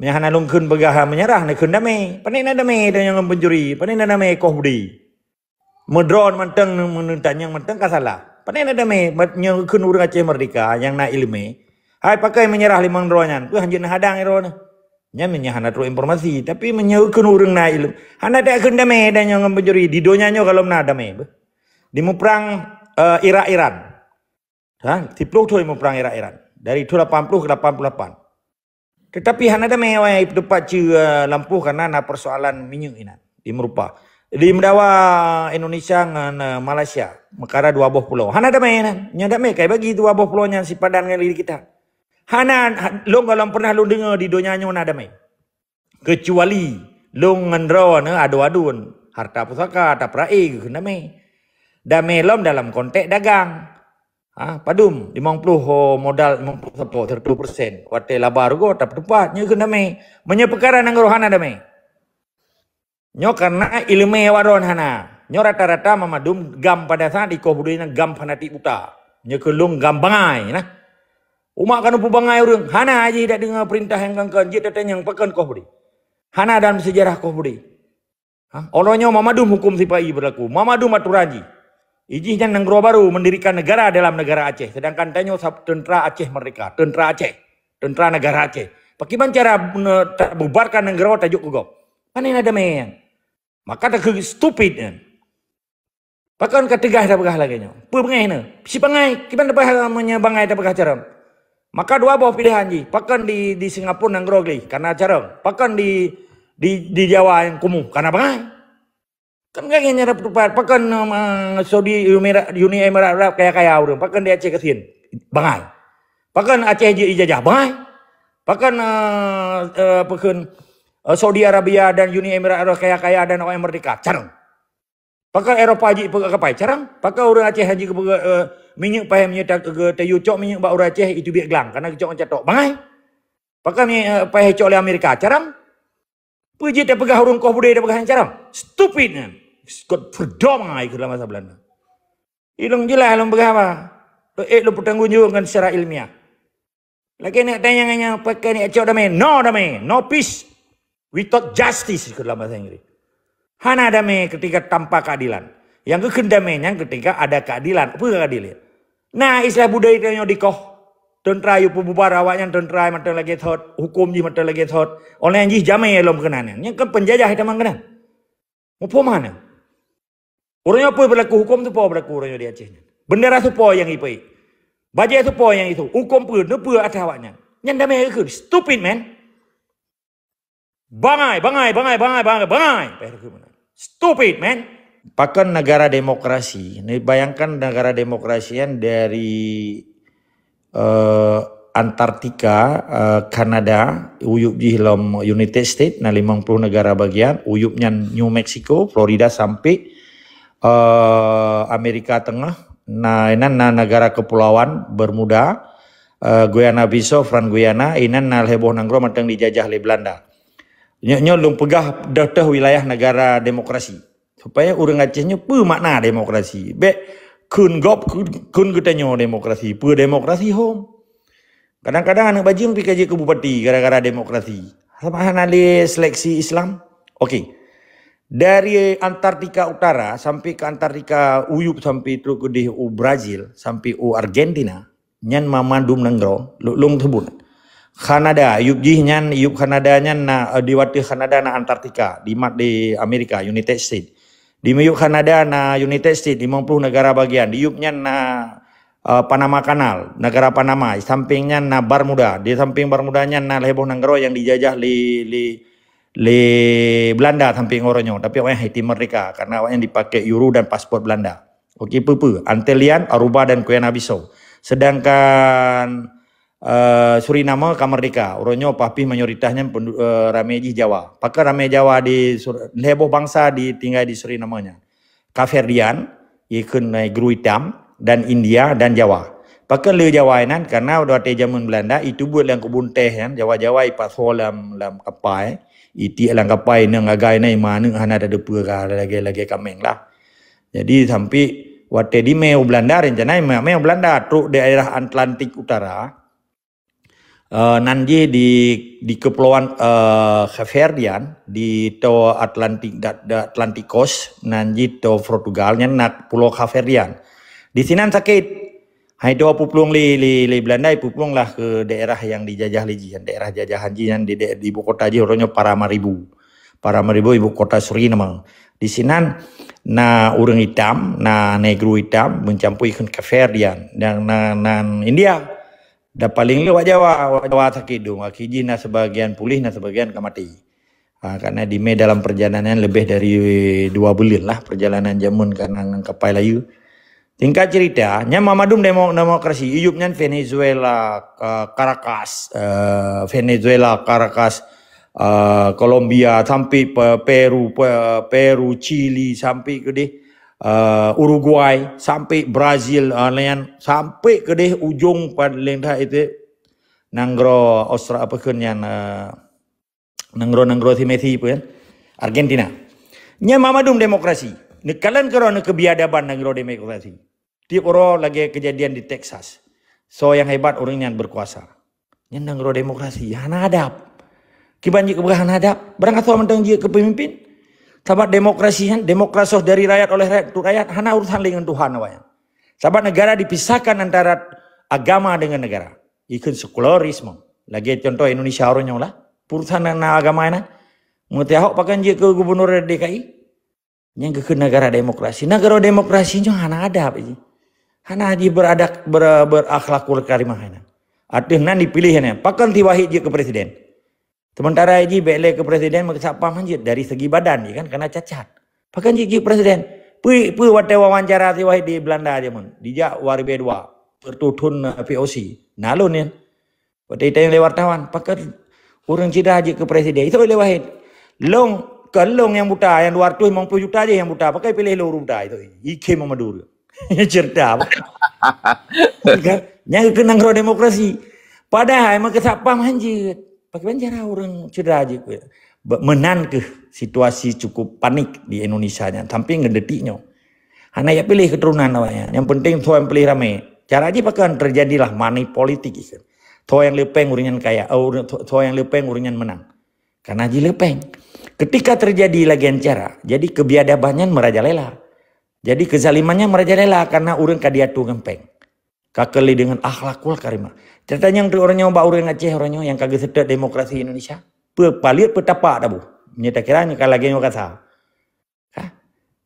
Menyahana lungkun begah menyerah ne kun dame. Panen na dame dan yang pencuri. Panen na dame koh budi. Medron manteng menuntan yang manteng kasalah. Panen na dame yang kun urang Aceh merdeka yang na ilme. Hai pakai menyerah limang dronyan. Tu hanjun hadang ero ne. Nya menyahana tru informasi tapi menyahukun urang na ilmu. Hana tak kun dame dan yang pencuri di donya nyo kalau na dame. Di perang Irak-Iran. Ha, tiploh tu mau perang Irak-Iran. Dari 80 ke 88. Tetapi hana ada mewah dapat lampu karena na persoalan minyak ini di merupa di mendawa Indonesia dengan Malaysia mekara 2 buah pulau. Hana ada meh nya ada meh kai bagi 2 buah pulau nya si padan ngali kita. Hana long kalau pernah lu dengar di donya nya ada meh. Kecuali long ngendro adu-adun harta pusaka harta prae kena meh. Dame lom dalam konteks dagang. Padum 50 modal 30%. Wate labar go tak tepat nya kena me. Menye perkara nang rohana dame. Nyo karena ilmu waron hana. Nyo rata-rata mamadum gam pada saat iko budina gam fanatik buta. Nyo kelung gam bangai nah. Umak kan upu bangai urang. Hana aja tidak dengar perintah yang kangkan je tatanya yang pakan koh budi. Hana dalam sejarah koh budi. Olonyo mamadum hukum sipai berlaku. Mamadum aturaji. Izinnya Nenggro baru mendirikan negara dalam negara Aceh. Sedangkan tanyo tentera Aceh merdeka. Tentera Aceh. Tentera negara Aceh. Bagaimana cara bubarkan Nenggro tajuk kugop. Panen ada meyan. Maka tak stupid. Bahkan ketegah dah begah lagi. Pengai na. Si pengai. Gimana bah bangai dah begah caram. Maka 2 buah pilihan ji. Bahkan di Singapura Nenggro gli. Karena caram. Bahkan di Jawa yang kumuh. Karena bangai. Kan kaya nyarap tepat pakan Saudi Uni Emirat Arab kaya orang pakan di Aceh kesin bangai pakan Aceh ijazah bangai pakan pakan Saudi Arabia dan Uni Emirat Arab kaya dan orang merdeka carang pakan Eropah haji kapai carang pakan orang Aceh haji minyak payah minyak tayu cok minyak bak orang Aceh itu biak gelang karena cok catok bangai pakan payah cok oleh Amerika carang puji tak pegah urung koh budaya tak pegah carang stupid kan Skot berdomai ke dalam masa Belanda. Ilung jelas ilung berapa? Lu pertanggungjawabkan secara ilmiah. Lagi nak tanya pakai ni acok damai. No peace without justice ke dalam bahasa Inggris. Hana damai ketika tanpa keadilan. Yang kekendamainya ketika ada keadilan. Apa keadilan? Nah istilah budaya tanya di koh. Tentera yu pembubar awaknya tentera mata lagi thot. Hukum ji mata lagi thot. Oleh yang ji jamai elom kenanan. Yang kan penjajah itu mangkenan. Apa mana? Orangnya apa berlaku hukum tu apa berlaku orangnya di Aceh. Bendera tu apa yang ipai. Bajai tu apa yang itu. Hukum pun apa atas awaknya. Yang damai ke stupid man. Bangai. Stupid man. Pakan negara demokrasi. Bayangkan negara demokrasi yang dari Antartika, Kanada, uyup di dalam United States, na 50 negara bagian, uyupnya New Mexico, Florida sampai Amerika Tengah, na negara kepulauan Bermuda, Guyana Bissau, Fran Guyana, inan na heboh nanggro matang dijajah oleh Belanda. Nyo lung pegah dah wilayah negara demokrasi. Supaya orang Acehnya apa makna demokrasi. Kun ketanyo demokrasi, apa demokrasi home. Kadang-kadang anak bajing pergi kaji ke bupati gara-gara demokrasi. Sama ada seleksi Islam. Okey. Dari Antartika Utara sampai ke Antartika Uyup sampai terus ke di Brazil sampai Argentina, nyan mamandum nenggro, lung tebun. Kanada, Uyup nyan Uyup Kanada nyan na diwati Kanada na Antartika, di Amerika, United States. Di Uyup Kanada na United States 50 negara bagian. Di Uyup nyan na Panama Kanal, negara Panama, sampingnya na Bermuda, di samping Bermudanya na heboh nenggro yang dijajah li Belanda samping orangnya, tapi awaknya Haiti merdeka karena awaknya dipakai euro dan paspor Belanda. Okey, Antillian, Aruba dan Guyana Bissau. Sedangkan Suriname kamerdeka, orangnya papi mayoritasnya ramai Jawa. Pakai ramai Jawa di heboh bangsa tinggal di Surinamenya. Kaverdian, ikun Guru Hitam dan India dan Jawa. Pakai le Jawa nan karena udah zaman Belanda itu buat yang kebun teh kan, Jawa ipat solam lam kapai. Iti alang kapai nang agai nai manung hana ada depa lagi kameng lah. Jadi sampai wate di Belanda rencana Belanda truk daerah Atlantik Utara nanti di kepulauan Cape di to Atlantic Coast nanti to Portugalnya nak pulau Cape di sini sakit. Hai do puplung li Belanda puplung lah ke daerah yang dijajah lijian, daerah jajahan jian di ibu kota ji orangnya Paramaribo ibu kota Suriname. Di sini na orang hitam, na negro hitam mencampuri ke Cape dan India. Da paling lewat Jawa sakit dong. Akiji na sebagian pulih na sebagian mati. Karena di dalam perjalanan lebih dari 2 bulan lah perjalanan jamun karena kapal layu. Tingkat cerita, nya mamadum demokrasi, iyupnya Venezuela, Caracas, Colombia, sampai Peru, Chili, sampai ke Uruguay, sampai Brazil, sampai ke ujung paling itu nanggro Australia apa kan yang nanggro Timothy pun Argentina. Nya mamadum demokrasi. Nekalan kerana kebiadaban nanggro demokrasi. Tiap orang lagi kejadian di Texas. So yang hebat orang yang berkuasa. Yang nanggro demokrasi, hana adab. Kibanji keberkahan hadap, berangkat soal mentang jika kepemimpin. Sahabat demokrasi, demokrasi dari rakyat oleh rakyat untuk rakyat, hana urusan dengan Tuhan awalnya. Sahabat negara dipisahkan antara agama dengan negara. Ikut sekularisme. Lagi contoh Indonesia orangnya lah. Urusan dengan agama ini. Mengerti ahok pakai jika ke gubernur DKI. Yang ke negara demokrasi. Negara demokrasinya hana adab. Hana dia berakhlakul karimah. Artinya dipilihnya. Pakai tiwahid je ke presiden. Sementara Haji balik ke presiden mengesapam hanjit dari segi badan kan kena cacat. Pakai Haji presiden. Pu wawancara si wahid di Belanda aja mun. Dijak waribe 2 pertutun POC. Nalun ya. Waktu itu yang wartawan. Pakai orang cida Haji ke presiden. Itu oleh wahid. Long yang buta yang 250 juta aja yang buta. Pakai pilih lo buta itu. Ike Mamadur. Cerita. Yang kena ngro demokrasi. Padahal emang kesapam hanjit. Pakai cara orang cedera aja menan ke situasi cukup panik di Indonesia nya sampai ngedetiknya. Hanya ya pilih keturunan awalnya. Yang penting tuh yang pilih ramai. Cara aja pakai terjadilah money politik ikan. Tuh yang lepeng uringan kaya, tuh yang lepeng uringan menang. Karena aja lepeng. Ketika terjadi lagian cara, jadi kebiadabannya merajalela. Jadi kezalimannya merajalela karena orang kadiatu ngempeng. Kakeli dengan akhlakul karimah. Ceritanya yang orangnya mbak orang Aceh orangnya yang kagak sedek demokrasi Indonesia. Palit petapa dah bu. Nyata kiranya kalau lagi yang kata.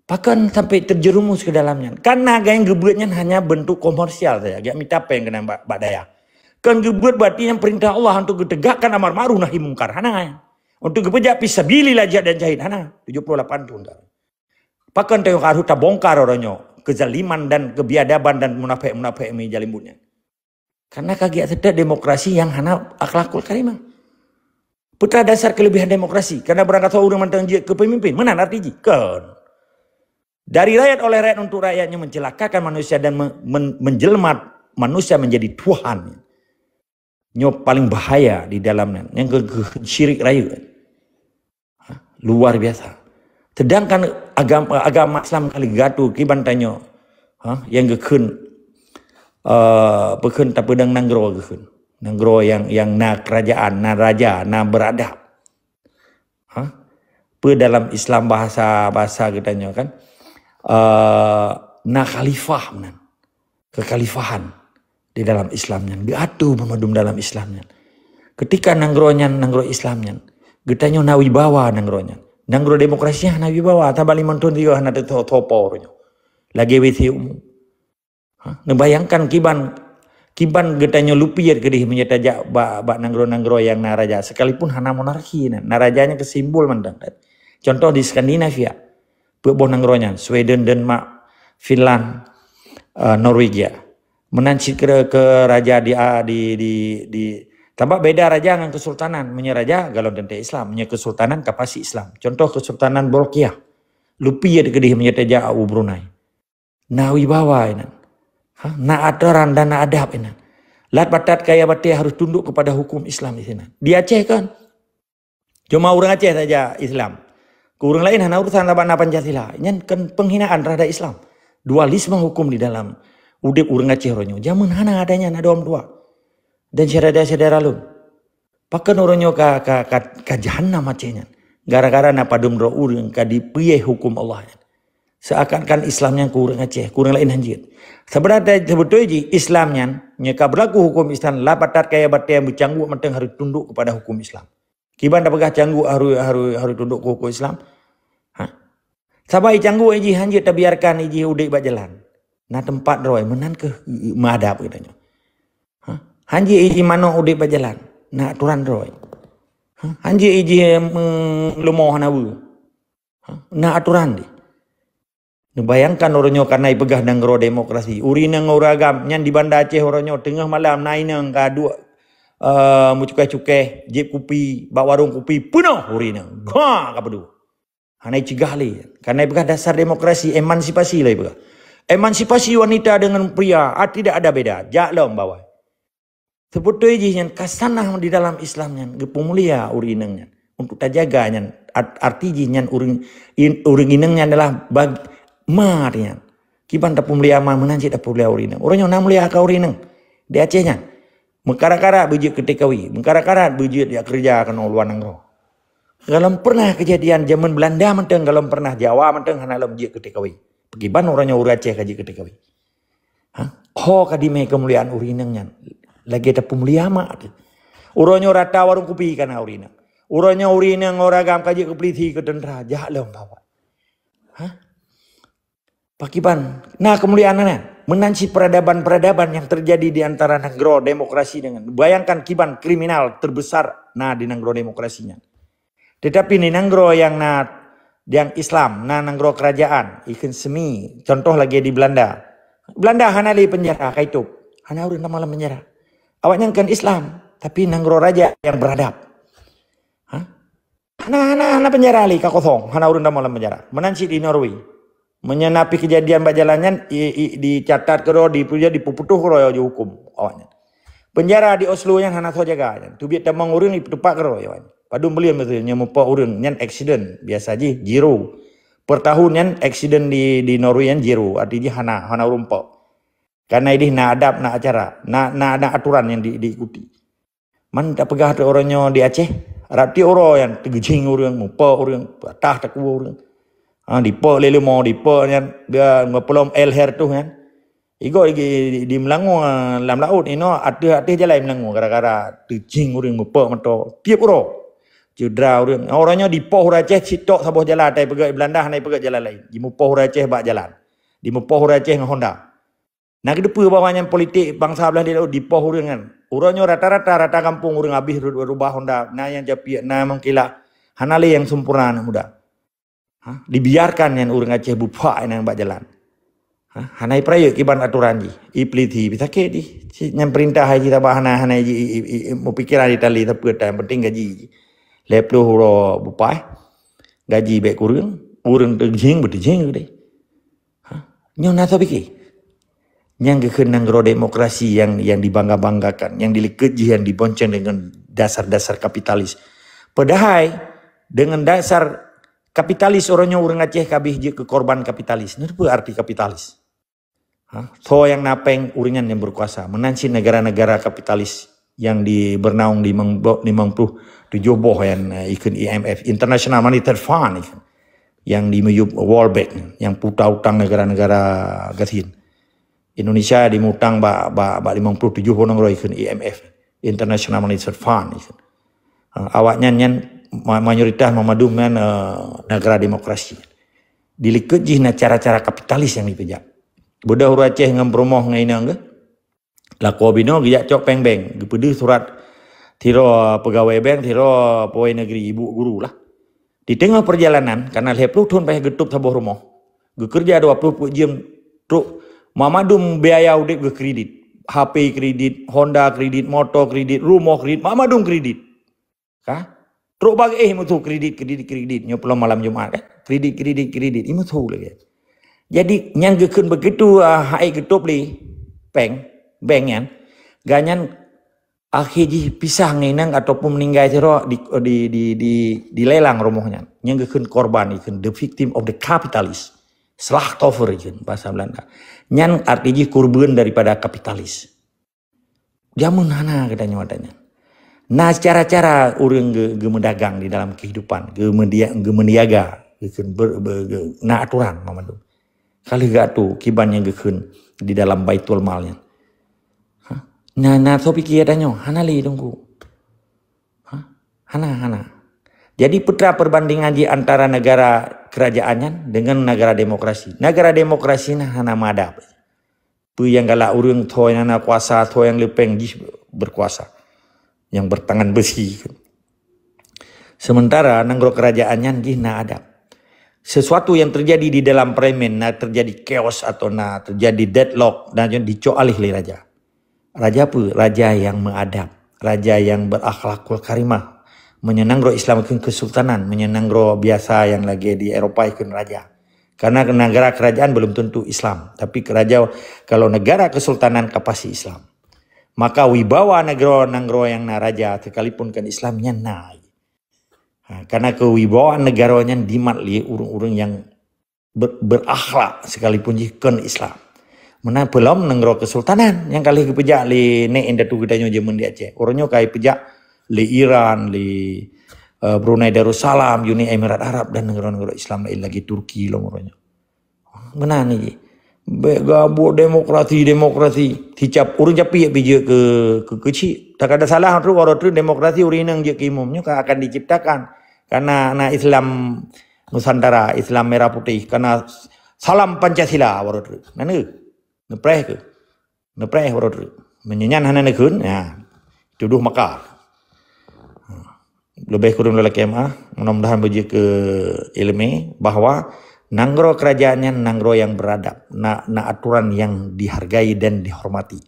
Bahkan sampai terjerumus ke dalamnya. Karena yang gebuatnya hanya bentuk komersial saja. Gak minta apa yang kena mbak daya. Kan gebuat berarti yang perintah Allah untuk ditegakkan amar ma'ruf nahi mungkar. Hana. Untuk gepejak fisabilillah jihad dan jahid. Hana. 78 tahun. Bahkan yang harus terbongkar orangnya. Kezaliman dan kebiadaban dan munafik-munafik ini jalimbunnya. Karena kagiat sedek demokrasi yang hana akhlakul karimah. Putra dasar kelebihan demokrasi. Karena berangkat orang mantang kepemimpin. Mana artinya? Kan. Dari rakyat oleh rakyat untuk rakyatnya mencelakakan manusia dan menjelma manusia menjadi Tuhan. Ini paling bahaya di dalamnya. Yang syirik rayu. Luar biasa. Sedangkan agama Islam kali gatu kiban tanyo yang gekun bekun tak pedang nanggro gekun nanggro yang na kerajaan na raja na beradab dalam Islam bahasa katanya kan na khalifah menan kekhalifahan di dalam Islamnya gatu memadum dalam Islamnya ketika nanggro Islamnya getanya na wibawa nanggronya nanggro demokrasinya hana wibawa tabali mantun dia hana topo lagi WC umum. Ngebayangkan kiban getanya lupir kedih menyataja bak nanggro yang naraja sekalipun hana monarki narajanya kesimbol mandang. Contoh di Skandinavia beuh nanggronya Sweden, Denmark, Finland, Norwegia menancik ke raja di tambah beda raja dengan kesultanan. Punya raja galon dente Islam. Punya kesultanan kapasi Islam. Contoh kesultanan Bolkiah. Lupi ya kedih menyataja au Brunei. Na wibawa ini. Na aturan dan na adab ini. Lat batat kaya batia harus tunduk kepada hukum Islam di sini. Di Aceh kan. Cuma orang Aceh saja Islam. Ke orang lain hanya urusan labana Pancasila. Ini kan penghinaan terhadap Islam. Dualisme hukum di dalam udip orang Aceh orangnya. Jaman hana adanya na dua. Dan saudara-saudara lu. Pakan orangnya ka jahannam macenya. Gara-gara na padum ro urang ka dipieih hukum Allah. Seakan-akan Islamnya kurang Aceh, kurang lain hanjir. Sebenarnya sebetulnya Islamnya, nyaka berlaku hukum Islam, lah patat kaya batia bercanggu menteng harus tunduk kepada hukum Islam. Kiban dah pegah canggu harus tunduk ke hukum Islam. Ha? Sabai canggu iji hanjir tak biarkan iji udik bak jalan. Nah tempat roy menan ke madap katanya. Ha? Hanjir iji mano udik bak jalan. Nah aturan roy. Ha? Hanjir iji lemoh nawu. Ha? Nah aturan di. Bayangkan orangnya karena pegah nangro demokrasi. Urina ngoragam nyan di Banda Aceh orangnya tengah malam nainang kadua mucukai-cukai jip kopi, bak warung kopi penuh urina. Gah kapedu. Hanai cegah li. Karena pegah dasar demokrasi, emansipasi lah pegah. Emansipasi wanita dengan pria tidak ada beda. Jaklom bawah. Sebetulnya yang kasanah di dalam Islamnya gepumulia urinangnya untuk terjaga nyan artinya nyan uring inangnya adalah bagi marian kiban tak pemulia mah menanci tak pemulia urinang orangnya nak mulia ka urinang di Acehnya mengkara-kara bujut ketikawi mengkara-kara bujut dia kerja kan luar nangro kalau pernah kejadian zaman Belanda menteng kalau pernah Jawa menteng hana lam bujut ketikawi kiban orangnya ur Aceh kaji ketikawi ha ho kadime kemuliaan urinangnya lagi tak pemulia mah orangnya rata warung kopi kana urinang orangnya urinang oragam kaji kepliti ke dendra jahlom bawa ha Pakiban, nah kemuliaannya menanci peradaban-peradaban yang terjadi di antara negara demokrasi dengan bayangkan kiban kriminal terbesar nah di negara demokrasinya. Tetapi di negara yang Islam, nah negara kerajaan, ikan semi, contoh lagi di Belanda. Belanda hana li penjara kaitup, hana urang malam penjara. Awaknya kan Islam, tapi negara raja yang beradab. Hah? Hana penjara li ka kosong, hana urang malam penjara. Menanci di Norway. Menyenapi kejadian bak jalannya dicatat kero dipuputuh kero ya hukum awaknya. Penjara di Oslo yang hana so jaga tu biar tamang urang tepak kero ya. Padum beliau betul nya mupa urang nyan accident biasa ji zero. Per tahun nyan accident di Norway yang zero artinya hana urumpa. Karena ini na adab na acara, na aturan yang diikuti. Man tak pegah orangnya di Aceh, arti orang yang tegejing urang mupa urang patah tak urang. Dipa lele mau dipa kan dia ngepelom her tu kan igo di Melangu lam laut ino ada jalan Melangu gara-gara tejing urang mepa meto tiap uro cedera orangnya dipa hur Aceh sitok sabuh jalan tai pegak Belanda hanai pegak jalan lain di mupa hur Aceh bak jalan di mupa hur Aceh dengan Honda nak kedepu bawahnya politik bangsa belah di laut dipa urang kan orangnya rata kampung urang habis rubah Honda nah yang japi nah mengkila hanale yang sempurna anak muda. Dibiarkan yang urang Aceh bupa yang bak jalan. Hanai prayuk kiban aturan ji. Ipliti bisa ke di. Yang perintah haji tabah hanai ji mau pikiran di tali tapi yang penting gaji. Leplo huro bupa gaji baik urang terjing berjing deh. Nyon nasa pikir. Yang kekenang ro demokrasi yang dibangga-banggakan, yang dilikeji yang dibonceng dengan dasar-dasar kapitalis. Padahal dengan dasar kapitalis orangnya urang Aceh kabih je ke korban kapitalis. Ini apa arti kapitalis? So yang napeng uringan yang berkuasa. Menanci negara-negara kapitalis yang bernaung di 57 boh yang ikut IMF, International Monetary Fund ikan. Yang di World Bank, yang puta utang negara-negara gasin. Indonesia dimutang ba 57 boh nang ikut IMF, International Monetary Fund ikan. Awaknya nyan mayoritas memadukan negara demokrasi. Dilikeji na cara-cara kapitalis yang dipejak. Budak huru Aceh dengan promoh ngainang ke? Laku bino gejak cok peng-beng. Gepede surat tiro pegawai bank, tiro pegawai negeri ibu guru lah. Di tengah perjalanan, karena lihat pelutun payah getup sabuh rumah. Gekerja 20 jam. Truk mamadum biaya udik ke kredit. HP kredit, Honda kredit, motor kredit, rumah kredit, mamadum kredit. Kah? Truk bagi mutu kredit nya pulang malam Jumaat kan kredit ini mutu lagi. Jadi yang gekun begitu hai getup li bank yang ganyan akhirnya pisah nginang ataupun meninggal tiro di lelang rumahnya yang gekun korban ikan the victim of the capitalist slachtoffer ikan bahasa Belanda yang artinya korban daripada kapitalis. Jamun hana katanya wadanya. Nah, cara-cara orang ge mendagang di dalam kehidupan, ge meniaga, nah aturan mamadu. Kali gak tu kibannya gekeun di dalam baitul malnya. Nah so pikir adanyo, hanali tunggu. Hana. Jadi putra perbandingan di antara negara kerajaannya dengan negara demokrasi. Negara demokrasi nah hana madap. Pu yang galak urang tho yang na kuasa, tho yang lepeng berkuasa. Yang bertangan besi. Sementara negara kerajaannya di na adab. Sesuatu yang terjadi di dalam parlemen, nah terjadi chaos atau nah terjadi deadlock, dan dicok alih oleh raja. Raja apa? Raja yang mengadab, raja yang berakhlakul karimah, menyenang roh Islam ke kesultanan, menyenang roh biasa yang lagi di Eropah ikut raja. Karena negara kerajaan belum tentu Islam, tapi kalau negara kesultanan kapasi Islam. Maka wibawa negara yang na raja sekalipun kan Islamnya naik. Karena kewibawaan negaranya dimatli urung-urung yang berakhlak sekalipun jikon Islam. Mana belum negara kesultanan yang kali kepejak li ne enda tu kita zaman di Aceh. Orangnya kai pejak li Iran, li Brunei Darussalam, Uni Emirat Arab dan negara-negara Islam lain lagi Turki lo orangnya. Mana ni? Gabuk demokrasi hicap urang capi bija ke kecil tak ada salah tu orang tu demokrasi urang nang je kimumnya akan diciptakan karena Islam Nusantara Islam merah putih karena salam Pancasila orang tu nana nepreh orang tu menyenyan hana nekeun ya tuduh makar lebih kurang lelaki mudah-mudahan bija ke ilmu bahwa nanggro kerajaannya nanggro yang beradab, na aturan yang dihargai dan dihormati.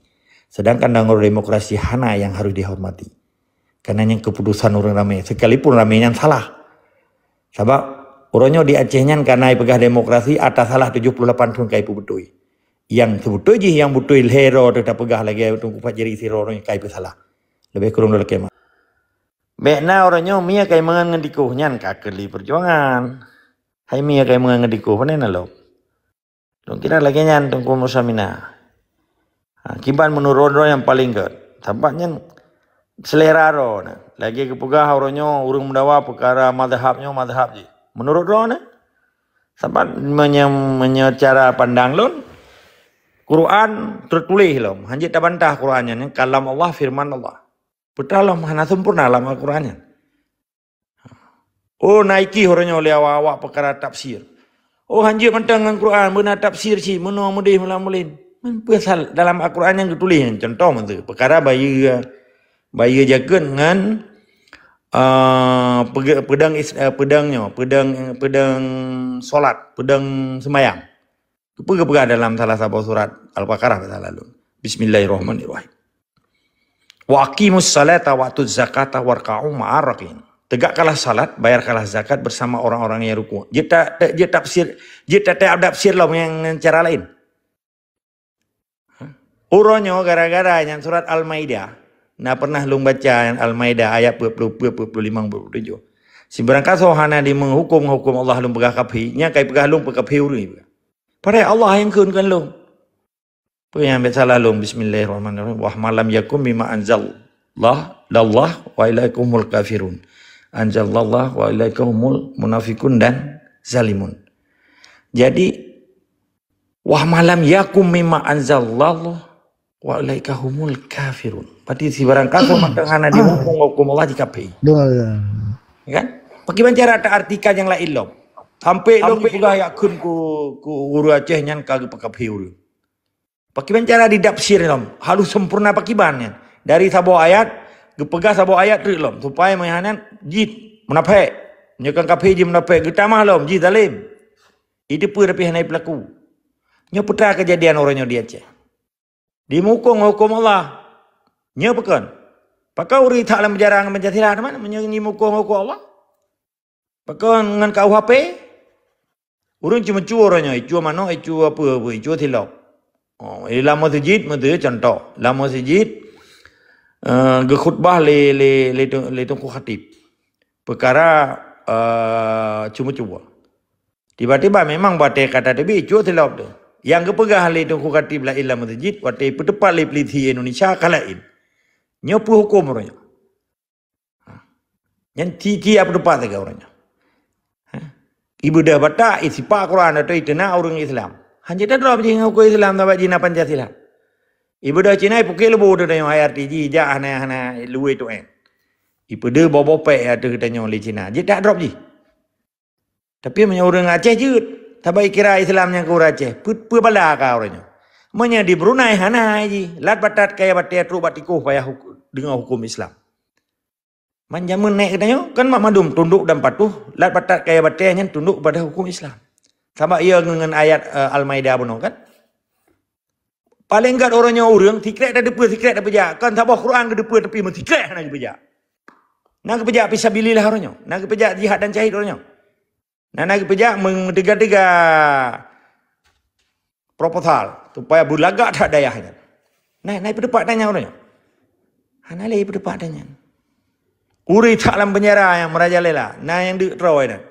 Sedangkan nanggro demokrasi hana yang harus dihormati. Karena yang keputusan orang ramai, sekalipun ramainya salah. Sebab orangnya di Acehnya karena pegah demokrasi atas salah 78 tahun kai betul. Yang sebetulnya yang betul hero tetap pegah lagi untuk kupat jari siro orang kai salah. Lebih kurang dulu kemah. Bekna orangnya mia kai mangan ngendikuh nyan kakeli perjuangan. Hai mia kai mga ngadiku panen lo. Dong kira lagi nyan tungku musamina. Kiban menurut yang paling ke. Tampaknya selera ro na. Lagi kepegah orangnya urung mendawa perkara madhabnya madhab je. Menurut ro na. Sampai menyecara pandang lon. Quran tertulis lom. Hanjit tak bantah Qurannya ni kalam Allah firman Allah. Betul lom hana sempurna lama Qurannya. Oh naiki orangnya oleh awak perkara tafsir. Oh hanjir mentang dengan Quran benar tafsir si menua mudih melamulin. Pasal dalam Al-Quran yang ditulis contoh tu perkara bayi jaga dengan pedang solat, pedang semayang. Pergi dalam salah satu surat Al-Baqarah kata lalu. Bismillahirrahmanirrahim. Wa aqimus salata wa atuz zakata warka'u ma'ar raqiin. Tegakkanlah salat, bayarkanlah zakat bersama orang-orang yang ruku. Dia tafsir lah yang cara lain. Uronyo gara-gara yang surat Al-Maidah. Nah pernah lu baca yang Al-Maidah ayat 25-27. Si berangkat sohana di menghukum Allah lu pegah kapi. Nya kai pegah lu pegah kapi uri. Padahal Allah yang kun kan lu. Yang salah lu bismillahirrahmanirrahim. Wa malam yakum bima anzalallah wa ilaikumul kafirun. Anjalallah wa ilaikumul munafikun dan zalimun. Jadi wah malam yakum mimma anzalallah wa ilaikahumul kafirun. Berarti si barang kafir maka hana dihukum Allah jika pi. Kan? Bagaimana cara ada artikan yang lain lom? Sampai lom pula yakun ku guru Aceh nyan kagak pakai uru. Bagaimana cara didapsir lom? Halus sempurna pakibannya. Dari sabo ayat gepegah sabo ayat tu lom supaya menganan jid menapek nyekan kafe je menapek getamah lom jid zalim itu pun tapi hanai pelaku nya putra kejadian orangnya di Aceh di mukung hukum Allah nya pekan pakai uri tak dalam jarang Pancasila mana menyanyi mukung hukum Allah pakai dengan KUHP urang cuma cu orangnya cu mana cu apa cu tilap oh lama sejid mesti contoh lama sejid khutbah le tungku khatib perkara cuma-cuma tiba-tiba memang bate kata tebi cu telop tu yang kepegah le tungku khatib la ilah masjid bate petepat le peliti Indonesia kalain nyopu hukum orangnya Yang tiki apa depan tega orangnya. Ibu dah bata isipa Quran atau itu na orang Islam. Hanya dah drop je ngau Islam tak bagi na Pancasila. Ibu dah Cina pukul lebu dah yang IRTG jah hana luwe tu en. Ibu dah bawa pe ada kita nyoli Cina. Je tak drop je. Tapi punya orang Aceh je. Tak baik kira Islamnya ke orang Aceh. Pu bala ka orangnya. Punya di Brunei hana je. Lat batat kaya batia tru batikuh payah dengan hukum Islam. Manjamun naik katanya kan mak madum tunduk dan patuh lat batat kaya batihnya tunduk pada hukum Islam. Sama ia dengan ayat Al-Maidah benar kan? Paling enggak orangnya orang tikrek dah depa tikrek dah pejak. Kan sabah Quran ke depa tapi men tikrek nak pejak. Nak pejak fisabilillah orangnya. Nak pejak jihad dan syahid orangnya. Nak pejak mendega-dega proposal supaya bulagak tak dayahnya. Naik berdebat tanya orangnya. Hanale berdebat tanya. Uri tak dalam penjara yang merajalela. Nah yang di terawai dah.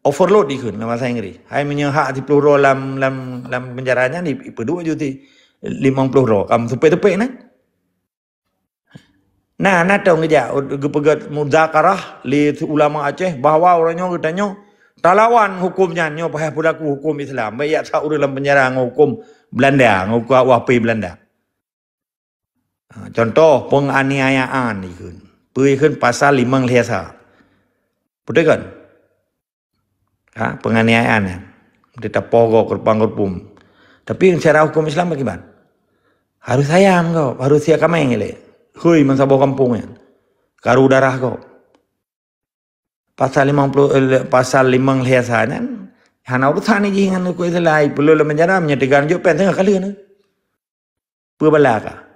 Overload dikun dalam bahasa Inggeris. Hai menyehak 10 roh dalam penjaranya di pedua juti 50 roh. Kamu tepek-tepek nah. Nah, tahu ngejak gepegat muzakarah li ulama Aceh bahawa orangnya katanya talawan hukumnya nyo payah berlaku hukum Islam. Baik tak urus dalam penjara hukum Belanda, hukum wapi Belanda. Contoh penganiayaan dikun. Perikun pasal 5 liasa. Betul kan? Penganiayaan ya. Kita pogok kerpang-kerpum. Tapi secara hukum Islam bagaimana? Harus sayang kau. Harus siap kameng ele. Hui mansabah kampung ya. Karu darah kau. Pasal 5 liasa kan. Hana urusan ni jingan ku Islam. Perlu le menjara menyedegan jo pen tengah kali ni. Pebalaka.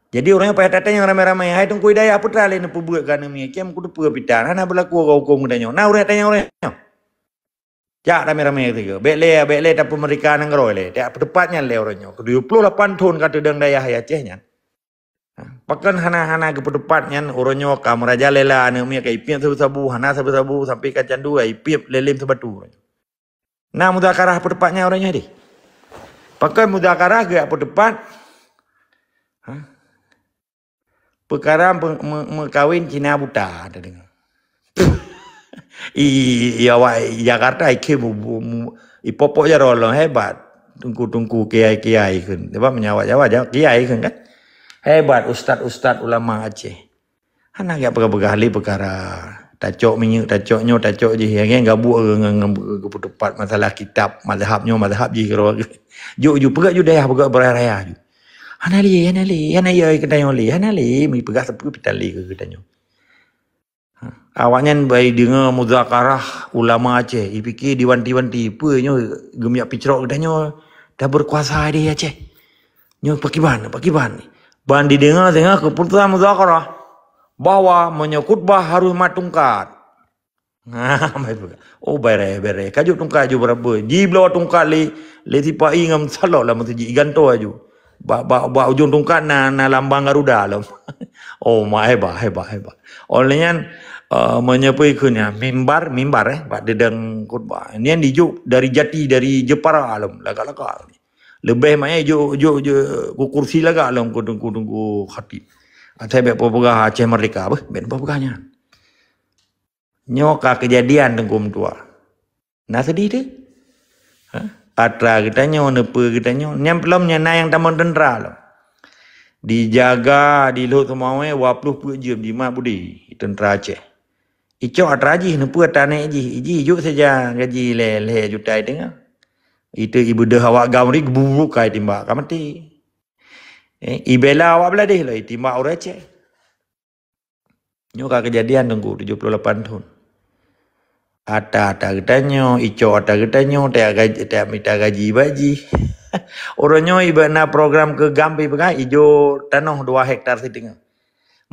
Jadi orangnya payah datang yang ramai-ramai. Hai tunggu hidayah putra lain perbuat kan ni. Kem kudu perpitan. Hana berlaku hukum katanya. Nah orang tanya orang. Jak ramai-ramai ketiga. Bekle tak pemeriksaan yang geroi le. Tak tepatnya le orangnya. 28 tahun kata dang dayah Acehnya. Pakan hana ke pedepatnya orangnya ka merajalela anu mi ka ipip sabu-sabu hana sabu-sabu sampai ka candu ipip lelim sebatu. Nah mudakarah pedepatnya orangnya di. Pakan mudakarah ke pedepat. Perkara mengkawin Cina buta ada dengar. Jakarta ipopok je rolong hebat. Tunggu kiai kan. Sebab menyawa kiai kan. Hebat ustaz ulama Aceh. Hana gak perkara perkara tacok je yang gabuk dengan keputupan masalah kitab mazhab je kira. Ju pegak ju dayah pegak beraya ju. Hana li mi pegak sepu pitali ke katanya. Awaknya bayi dengar muzakarah ulama Aceh. Ipikir diwanti-wanti punya gemiak picrok katanya dah berkuasa dia Aceh. Nyo pakiban. Ban didengar keputusan muzakarah bahwa menyekutbah harus matungkat. Oh bere. Kajuk tungkat ju berapa? Ji belah tungkat le tipai ngam salok lah mesti ganto aju. Ba ujung tungkat na lambang Garuda lah. Oh hebat. Olehnya menyampaikannya mimbar bak dedang khutbah. Ini yang dijuk dari Jati dari Jepara alam lagak. Lebih maknya jo kursi lagak alam tunggu khatib. Saya bet pegah Aceh Merdeka apa? Bet pegahnya. Nyoka kejadian tengkum tua. Nah sedih deh. Atra kita nyo nepe kita nyo. Yang belum nyana yang taman tentera lah. Dijaga di lut semua 20 jam di mak budi tentera Aceh. Ico atraji nepe tanah iji juk saja gaji le jutai dengar. Itu ibu dah awak gamri gebubuk kai timbak kamati. Ibela awak belah deh lah timbak orang Aceh. Nyoka kejadian tunggu 78 tahun. Ata katanya, ico ata katanya, tak minta gaji baji. Orangnya ibana program ke Gambi begai ijo tanah 2 hektar siting.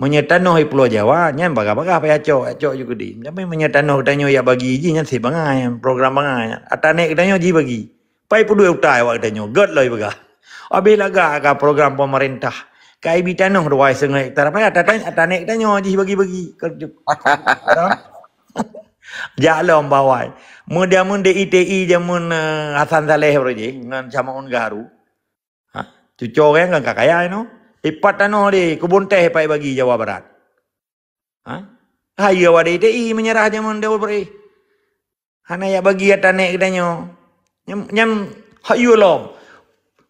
Menyetanah Pulau Jawa nya baga-baga apa acok juga di. Tapi menyetanah katanya ya bagi iji nya si bangai program bangai. Atane katanya ji bagi. Pai pu 2 utai awak katanya god loi baga. Abi laga ka program pemerintah. Kai bitanah 2,5 hektar apa atane katanya ji bagi-bagi kerja. Jalan bawai. Mudah-mudahan ITI jamun Hasan Saleh roje dengan Camaun Garu. Cucu orang kan kakaya no. Ipat tano di kebun teh pai bagi Jawa Barat. Hayo wadi DI menyerah zaman Dewa beri. Hana ya bagi ya tanek kedanyo. Nyam hayo lom.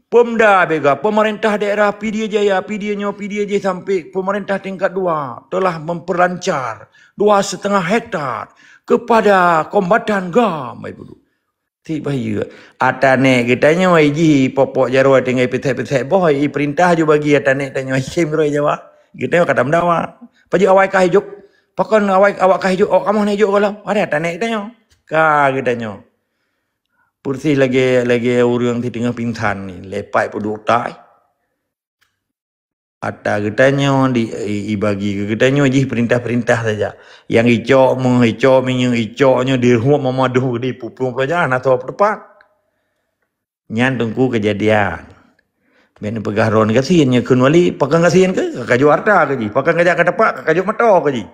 Pemda bega pemerintah daerah PD Jaya, PD Jaya sampai pemerintah tingkat 2 telah memperlancar 2,5 hektar kepada kombatan GAM. Tiba-tiba atane kitanya waiji popok jarwa tinggal petek-petek boy perintah juga bagi atane tanya sim roi Jawa. Kita kata mendawa. Paju awak kah hijuk. Pakon awak kah hijuk. Kamu nak hijuk kalau ada atane kitanya. Ka kitanya. Pursi lagi orang di tengah pingsan ni lepai peduk tai. Ata kitanya dibagi ke kitanya ji perintah-perintah saja. Yang hijau hijaunya di rumah memadu di pupung pelajaran atau depan. Nyan tunggu kejadian. Ben pegah ron kasihannya kun wali pakai kasihan ke kaju harta ke ji. Pakai kerja ke depan kaju mato ke ji.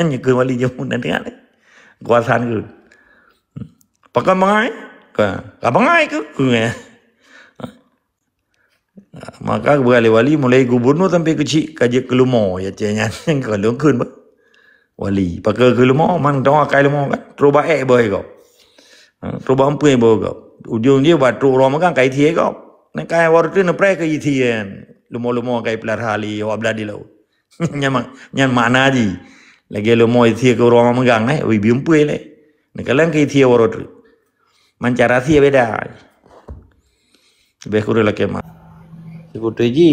Nyan kun wali jamun nanti ada. Kuasaan ke. Pakai bangai ke bangai ke. Maka wali mulai gubernur sampai kecil kaji kelumo ya cenyan kalau kun ba. Wali pakai kelumo mang dong akai lumo kan. Roba boy kau. Roba ampuy boy kau. Ujung dia batu rom kan kai thie kau. Nak kai war tu nak pray kai thien. Lumo kai pelar hali wa bladi lau. Nyan mana ji. Lagi lumo thie ke rom megang wi biumpuy le. Nak kalang kai thie war tu. Mancara thie beda. Lebih kurang lagi mah. Sebetulnya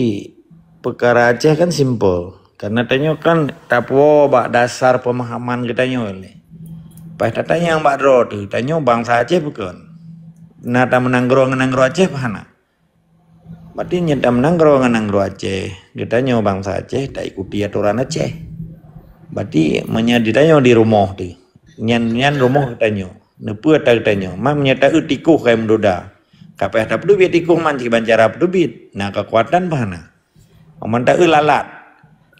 perkara Aceh kan simple. Karena tanya kan tapo bak dasar pemahaman kita ni. Pas tanya yang bak ro tu, tanya bangsa Aceh bukan. Nata menanggro Aceh pahana. Berarti nyata menanggro Aceh. Kita nyo bangsa Aceh tak ikuti aturan Aceh. Berarti ditanya di rumah tu. Nyan rumah kita nyo. Nepu tak kita nyo. Mam nyata utikuh kayak mendoda. Kapeh tak pedubit tikuh manci bancara pedubit. Nah kekuatan pahana. Manta lalat.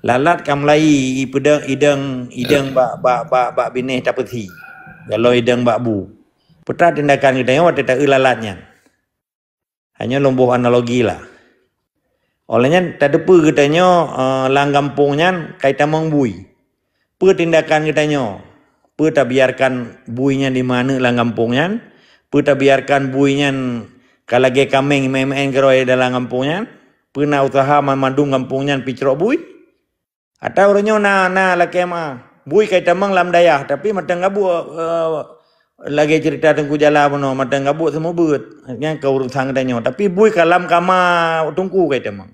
Lalat kamlai ideng bak bineh tak peti. Kalau ideng bak bu. Peta tindakan kita yang tak lalatnya. Hanya lomboh analogi lah. Olehnya tak depu kitanya langgampungnya kaitan mengbui. Tindakan kitanya. Tak biarkan buinya di mana langgampungnya. Tak biarkan buinya kalau lagi kambing main keroi dalam kampungnya, pernah usaha memandung kampungnya picrok bui. Atau orangnya na laki mah bui kait tamang lam dayah, tapi matang gabu lagi cerita tengku jala puno matang gabu semua beut. Nya kau urusan katanya, tapi bui kalam kama tungku kait tamang.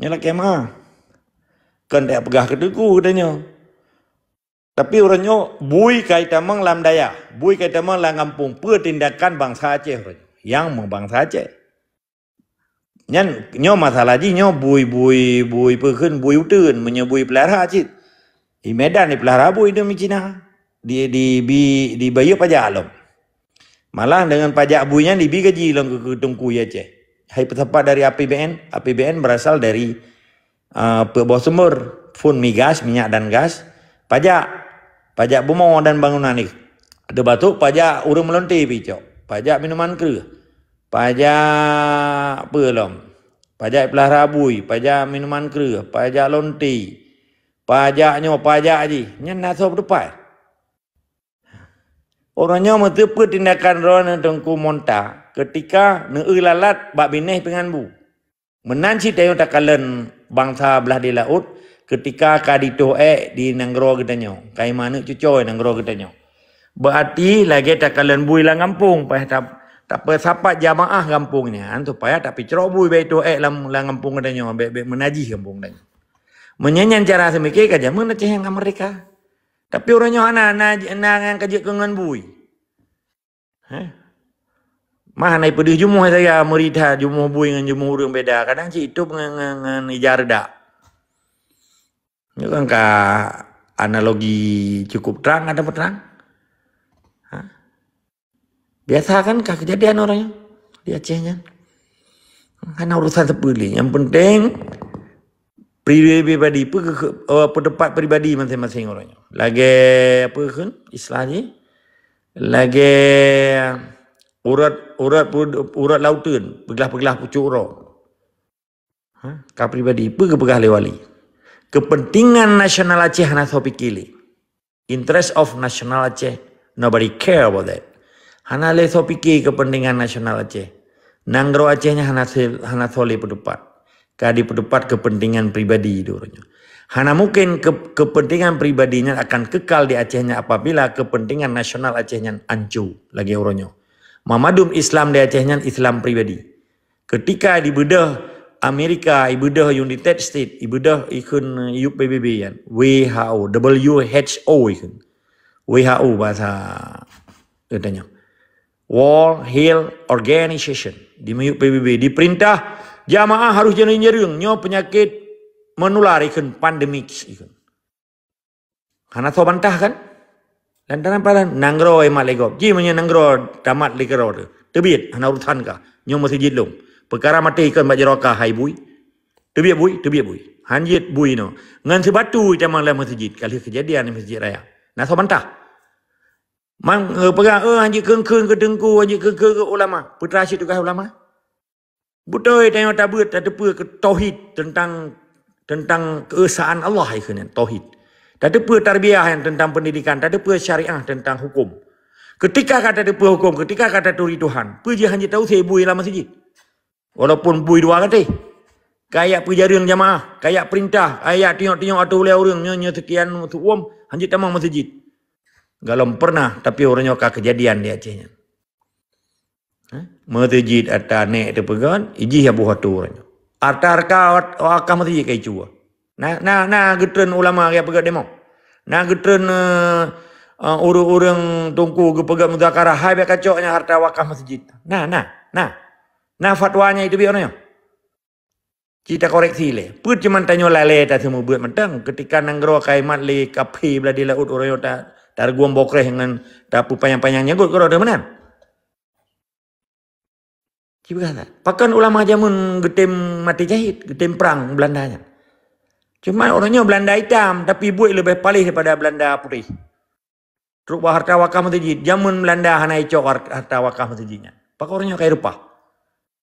Nya laki mah kan dia pegah ketuku katanya. Tapi orangnya bui kait tamang lam dayah, bui kait tamang lam kampung, tindakan bangsa Aceh orangnya. Yang membangsa Aceh. Nyo masalah ji nyo bui pekeun bui uteun menyebui pelihara cit. Di Medan di pelihara bui demi Cina. Di bayu pajak alom. Malah dengan pajak buinya di gaji long ke tungku ya Aceh. Hai tepat dari APBN. APBN berasal dari bawah sumber fun migas, minyak dan gas. Pajak bumau dan bangunan ni. Ada batuk pajak urang melonte picok. Pajak minuman keruh. Pajak apa lom? Pajak pelihara bui, pajak minuman keruh, pajak lonti. Pajak je. Nyan naso berdepan. Orangnya mesti tindakan ron tengku monta ketika lalat bak bineh dengan bu. Menanci tayo takalen bangsa belah di laut ketika kadito di nanggro kitanya. Kai mana cucoy nanggro kitanya. Berarti lagi takalen bui lang kampung pas tak persapat jamaah kampungnya supaya tak picrok bui baik tu lang kampung katanya baik menajih kampung katanya. Menyanyian cara semikir kaja mana ceh yang mereka. Tapi orangnya anak kerja dengan bui. Mah naik pedih jumuh saya merita jumuh bui dengan jumuh orang beda. Kadang cik itu dengan ijarda. Ini kan analogi cukup terang ada terang. Biasa kan kejadian orangnya di Acehnya. Karena urusan sepuli. Yang penting pribadi pendapat pribadi masing-masing orangnya. Lagi apa kan istilahnya? Lagi urat lautan, pegelah pucuk roh. Ka pribadi pegah lewali. kepentingan nasional Aceh hana so pikili. Interest of national Aceh, nobody care about that. Hana le so pikir kepentingan nasional Aceh. Nanggro Acehnya hana so le pedepat. Kadi pedepat kepentingan pribadi dorongnya. Hana mungkin kepentingan pribadinya akan kekal di Acehnya apabila kepentingan nasional Acehnya ancu lagi orangnya. Mamadum Islam di Acehnya Islam pribadi. Ketika dibedah Amerika, ibedah United States, ibedah ikun PBB yan, WHO, WHO ikun. WHO bahasa katanya. World Health Organization di PBB diperintah jamaah harus jaring-jaring nyo penyakit menular ikan pandemik ikan. Hana so bantah kan? Lantaran palan nanggro emak legop. Ji menya nanggro tamat legero tu. Tebiat hana urutan ka. Nyo masih jidlong. Perkara mati ikan bak jeroka hai bui. Tebiat bui. Hanjit bui no. Ngan sebatu jamang lah masjid kali kejadian di masjid raya. Nah so bantah. Mang pegang hanjit keung-keung ke dengku, hanjit keung-keung ke ulama. Putra asyik tukah ulama. Betul tengok tabut ada ke tauhid tentang keesaan Allah ikan tauhid. Tak ada apa tarbiyah yang tentang pendidikan, tak ada apa syariah tentang hukum. Ketika kata ada apa hukum, ketika kata turi Tuhan, puji hanya tahu saya bui lah masjid. Walaupun bui dua kata. Kayak pujaring jamaah, kayak perintah, ayat tengok-tengok atau oleh orang nyonya sekian uam, hanya tamang masjid. Galom pernah tapi orangnya kejadian di Acehnya. Masjid atau nek tu pegan, iji abu hatu orangnya. Arta-arka wakah masjid kai cua. Nah getren ulama kaya pegang demo. Nah getren orang tungku ke pegang muzakarah hai biar kacoknya harta wakah masjid. Nah fatwanya itu biarnya. Kita koreksi le. Put cuman tanya lale tak semua buat mentang ketika nanggro kaimat le kapi belah di laut orang tak guam bokreh dengan tapu panjang-panjangnya gut kau ada mana? Ciba kata. Pakan ulama jamun getem mati jahit, getem perang Belandanya. Cuma orangnya Belanda hitam, tapi buat lebih palih daripada Belanda putih. Teruk harta wakah masjid. Jamun Belanda hana icok harta wakah masjidnya. Pak orangnya kayak rupa.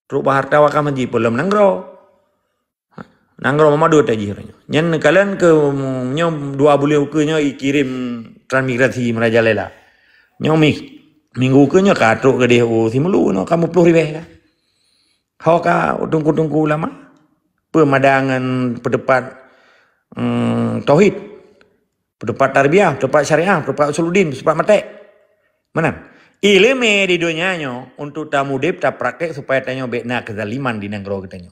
Teruk harta wakah masjid belum nanggro. Nanggro memadu taji orangnya. Nyen kalian ke nyom 2 bulan ukenya kirim transmigrasi merajalela. Nyom minggu ukenya katruk ke dia simulu no kamu 10 ribu kan. Hauka tungku-tungku ulama. Pemadangan pendapat tauhid, pendapat tarbiyah, pendapat syariah, pendapat usuluddin, pendapat mati. Mana? Ilmu di dunianya untuk tamu dep tak praktek supaya tanya bekna kezaliman di nanggro katanya.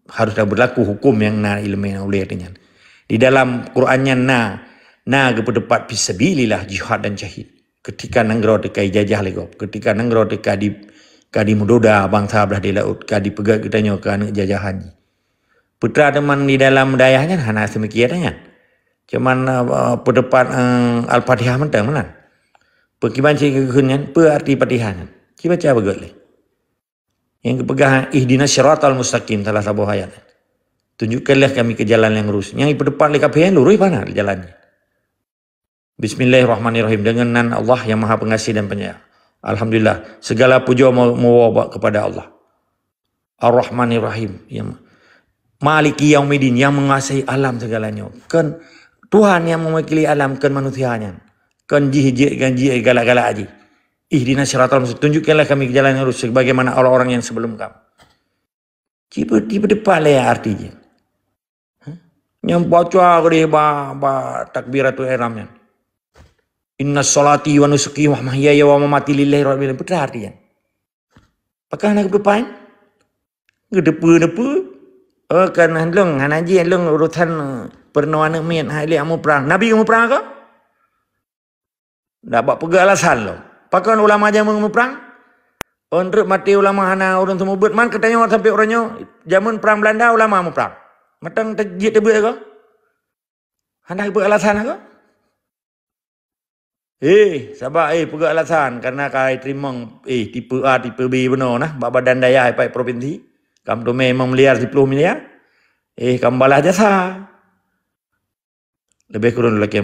Harus dah berlaku hukum yang na ilmu yang oleh katanya. Di dalam Qurannya na ke pendapat fisabilillah jihad dan syahid. Ketika nanggro dekai jajah lego, ketika nanggro dekai di mudoda bangsa belah di laut, kadi pegat katanya ke anak jajahan. Putra teman di dalam dayahnya hana semikiannya. Cuman pendapat Al-Fatihah mentang mana? Pekiban cik arti Fatihah. Kita baca begitu. Yang kepegang ihdinas syiratal mustaqim salah satu ayat. Tunjukkanlah kami ke jalan yang lurus. Yang pendapat lekapian lurus mana jalannya? Bismillahirrahmanirrahim dengan nan Allah yang Maha Pengasih dan Penyayang. Alhamdulillah segala puja mewabak kepada Allah. Ar-Rahmanir-Rahim yang Maliki Yaumiddin yang menguasai alam segalanya. Kan Tuhan yang mewakili alam kan manusianya. Kan jihid galak-galak aja. Ihdinas syiratal mustaqim. Tunjukkanlah kami ke jalan yang lurus sebagaimana orang-orang yang sebelum kamu. Tiba-tiba depan lah artinya. Yang baca ke dia takbiratul ihramnya. Inna sholati wa nusuki wa mahyaya wa mamati lillahi rabbil alamin. Betul artinya. Apakah nak depan? Gedepu-depu. Kan handlung hanaji handlung urutan pernah anak min hai li amu perang. Nabi kamu perang ke? Dak bak pegak alasan lo. Pakan ulama jamun kamu perang? Untuk mati ulama hana urun semua buat man katanya sampai orangnya jamun perang Belanda ulama kamu perang. Matang terjit tebu ke? Hana pegak alasan ke? Sabar pegak alasan karena kai terima tipe A tipe B benar nah badan daya pai provinsi. Kamu tu memang miliar 10 miliar. Kamu balas jasa. Lebih kurang lagi